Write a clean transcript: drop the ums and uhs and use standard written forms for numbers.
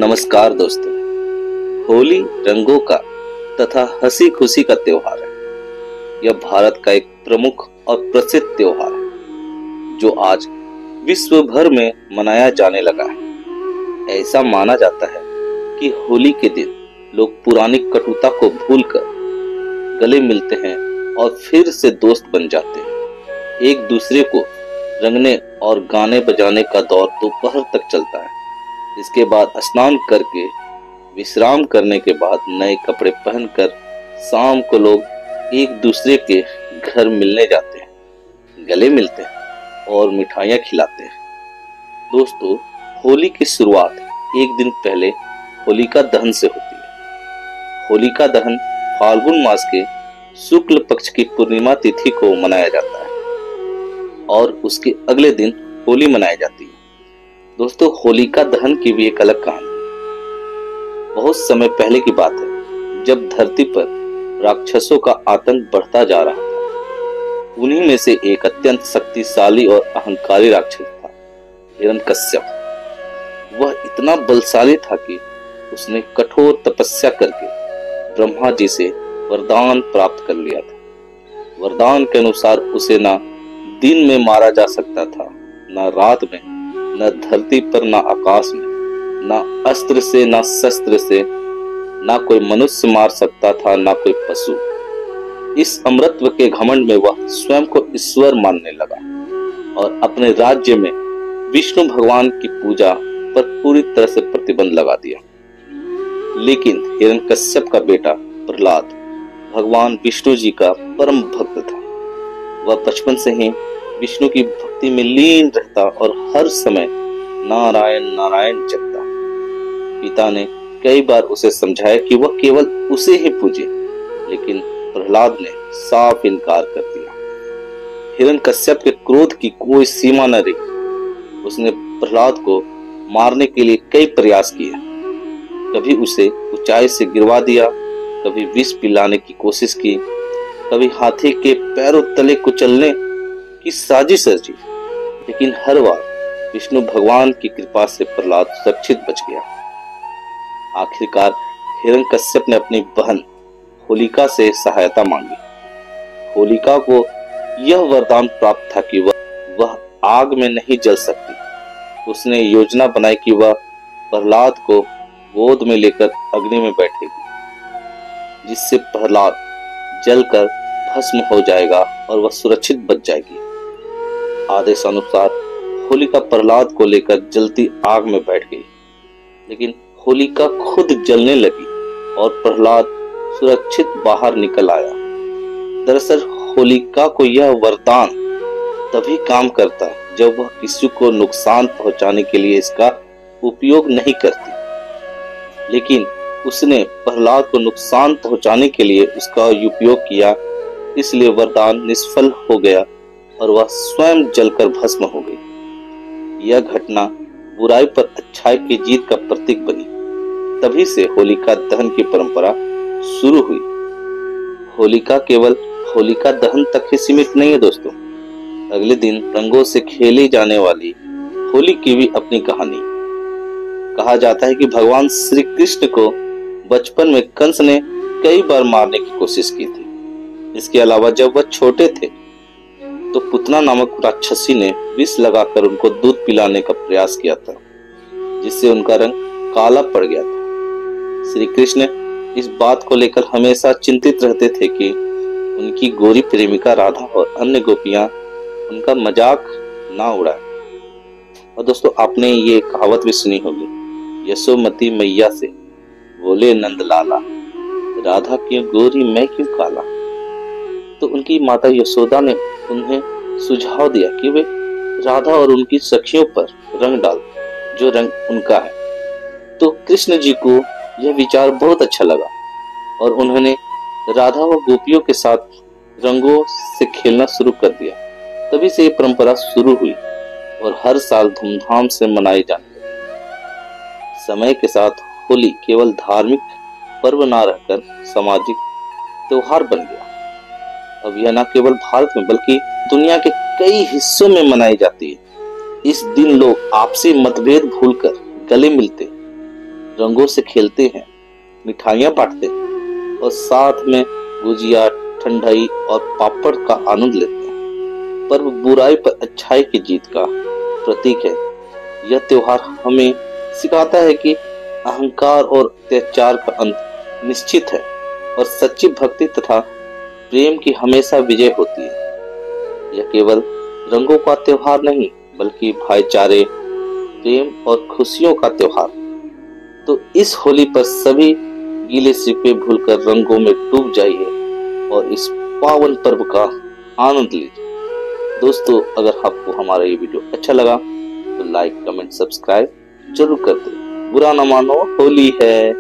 नमस्कार दोस्तों। होली रंगों का तथा हंसी खुशी का त्योहार है। यह भारत का एक प्रमुख और प्रसिद्ध त्योहार है जो आज विश्व भर में मनाया जाने लगा है। ऐसा माना जाता है कि होली के दिन लोग पुरानी कटुता को भूलकर गले मिलते हैं और फिर से दोस्त बन जाते हैं। एक दूसरे को रंगने और गाने बजाने का दौर दोपहर तक चलता है। इसके बाद स्नान करके विश्राम करने के बाद नए कपड़े पहनकर शाम को लोग एक दूसरे के घर मिलने जाते हैं, गले मिलते हैं और मिठाइयाँ खिलाते हैं। दोस्तों, होली की शुरुआत एक दिन पहले होलिका दहन से होती है। होलिका दहन फाल्गुन मास के शुक्ल पक्ष की पूर्णिमा तिथि को मनाया जाता है और उसके अगले दिन होली मनाई जाती है। दोस्तों, होलिका दहन की भी एक अलग कहानी है। बहुत समय पहले की बात है, जब धरती पर राक्षसों का आतंक बढ़ता जा रहा था। उन्हीं में से एक अत्यंत शक्तिशाली और अहंकारी राक्षस था, हिरण्यकश्यप। वह इतना बलशाली था कि उसने कठोर तपस्या करके ब्रह्मा जी से वरदान प्राप्त कर लिया था। वरदान के अनुसार उसे ना दिन में मारा जा सकता था, ना रात में, न धरती पर, न आकाश में, न अस्त्र से, न शस्त्र से, न कोई मनुष्य मार सकता था, न कोई पशु। इस अमरत्व के घमंड में वह स्वयं को ईश्वर मानने लगा और अपने राज्य में विष्णु भगवान की पूजा पर पूरी तरह से प्रतिबंध लगा दिया। लेकिन हिरण्यकश्यप का बेटा प्रहलाद भगवान विष्णु जी का परम भक्त था। वह बचपन से ही विष्णु की भक्ति में लीन रहता और हर समय नारायण नारायण जपता। पिता ने कई बार उसे समझाया कि वह केवल उसे ही पूजे, लेकिन प्रहलाद ने साफ इनकार कर दिया। हिरण्यकश्यप के क्रोध की कोई सीमा न रही। उसने प्रहलाद को मारने के लिए कई प्रयास किए। कभी उसे ऊंचाई से गिरवा दिया, कभी विष पिलाने की कोशिश की, कभी हाथी के पैरों तले कुचलने की साजिश रची, लेकिन हर बार विष्णु भगवान की कृपा से प्रहलाद सुरक्षित बच गया। आखिरकार हिरण्यकश्यप ने अपनी बहन होलिका से सहायता मांगी। होलिका को यह वरदान प्राप्त था कि वह आग में नहीं जल सकती। उसने योजना बनाई कि वह प्रहलाद को गोद में लेकर अग्नि में बैठेगी, जिससे प्रहलाद जलकर भस्म हो जाएगा और वह सुरक्षित बच जाएगी। आदेशानुसार होलिका प्रहलाद को लेकर जलती आग में बैठ गई, लेकिन होलिका खुद जलने लगी और प्रहलाद सुरक्षित बाहर निकल आया। दरअसल होलिका को यह वरदान तभी काम करता जब वह किसी को नुकसान पहुंचाने के लिए इसका उपयोग नहीं करती, लेकिन उसने प्रहलाद को नुकसान पहुंचाने के लिए उसका उपयोग किया, इसलिए वरदान निष्फल हो गया और वह स्वयं जलकर भस्म हो गई। यह घटना बुराई पर अच्छाई की जीत का प्रतीक बनी। तभी से होलिका दहन की परंपरा शुरू हुई। होलिका केवल होलिका दहन तक ही सीमित नहीं है दोस्तों। अगले दिन रंगों से खेली जाने वाली होली की भी अपनी कहानी। कहा जाता है कि भगवान श्री कृष्ण को बचपन में कंस ने कई बार मारने की कोशिश की थी। इसके अलावा जब वह छोटे थे तो पुतना नामक राक्षसी ने विष लगाकर उनको दूध पिलाने का प्रयास किया था, जिससे उनका रंग काला पड़ गया था। श्री कृष्ण इस बात को लेकर हमेशा चिंतित रहते थे कि उनकी गोरी प्रेमिका राधा और अन्य गोपियां उनका मजाक ना उड़ाए। और दोस्तों, आपने ये कहावत भी सुनी होगी, यशोमती मैया से बोले नंद लाला, राधा क्यों गोरी मैं क्यों काला। तो उनकी माता यशोदा ने उन्हें सुझाव दिया कि वे राधा और उनकी सखियों पर रंग डाल, जो रंग उनका है। तो कृष्ण जी को यह विचार बहुत अच्छा लगा और उन्होंने राधा और गोपियों के साथ रंगों से खेलना शुरू कर दिया। तभी से ये परंपरा शुरू हुई और हर साल धूमधाम से मनाई जाने लगी। समय के साथ होली केवल धार्मिक पर्व ना रहकर सामाजिक त्योहार बन गया। अब यह न केवल भारत में बल्कि दुनिया के कई हिस्सों में मनाई जाती है। इस दिन लोग आपसी मतभेद भूलकर गले मिलते, रंगों से खेलते हैं, मिठाइयाँ बांटते हैं और साथ में गुजिया, ठंडाई और पापड़ का आनंद लेते हैं। पर्व बुराई पर अच्छाई की जीत का प्रतीक है। यह त्योहार हमें सिखाता है कि अहंकार और अत्याचार का अंत निश्चित है और सच्ची भक्ति तथा प्रेम की हमेशा विजय होती है। यह केवल रंगों का त्योहार नहीं बल्कि भाईचारे, प्रेम और खुशियों का त्योहार। तो इस होली पर सभी गीले शिकवे भूलकर रंगों में डूब जाइए और इस पावन पर्व का आनंद लीजिए। दोस्तों, अगर आपको हमारा ये वीडियो अच्छा लगा तो लाइक, कमेंट, सब्सक्राइब जरूर कर दें। बुरा ना मानो, होली है।